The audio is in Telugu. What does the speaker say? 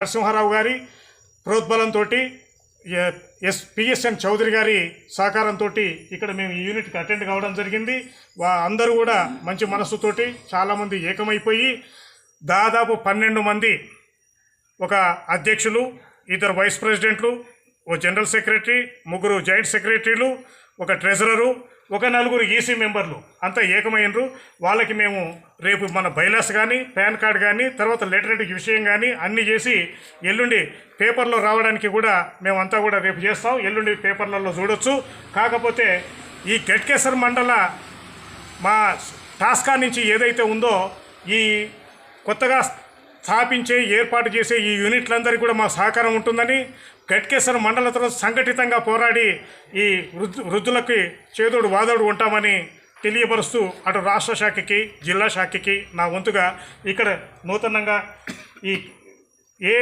నరసింహారావు గారి ప్రోద్బలంతో పిఎస్ఎన్ చౌదరి గారి సహకారంతో ఇక్కడ మేము ఈ యూనిట్కి అటెండ్ కావడం జరిగింది. అందరూ కూడా మంచి మనస్సుతోటి చాలామంది ఏకమైపోయి దాదాపు 12 మంది, ఒక అధ్యక్షులు, 2 వైస్ ప్రెసిడెంట్లు, ఓ జనరల్ సెక్రటరీ, 3 జాయింట్ సెక్రటరీలు, ఒక ట్రెజరరు, ఒక 4 ఈసీ మెంబర్లు అంతా ఏకమైనరు. వాళ్ళకి మేము రేపు మన బైలాస్ కానీ, పాన్ కార్డ్ కానీ, తర్వాత లెటరేట్ విషయం కానీ అన్నీ చేసి ఎల్లుండి పేపర్లో రావడానికి కూడా మేమంతా కూడా రేపు చేస్తాం. ఎల్లుండి పేపర్లలో చూడొచ్చు. కాకపోతే ఈ గట్కేసర్ మండల మా టాస్కా నుంచి ఏదైతే ఉందో, ఈ కొత్తగా ఏర్పాటు చేసే ఈ యూనిట్లందరికీ కూడా మా సహకారం ఉంటుందని, గట్కేసర్ మండలతో సంఘటితంగా పోరాడి ఈ వృద్ధులకి చేదోడు వాదోడు ఉంటామని తెలియపరుస్తూ అటు రాష్ట్ర శాఖకి, జిల్లా శాఖకి నా వంతుగా ఇక్కడ నూతనంగా ఈ ఏ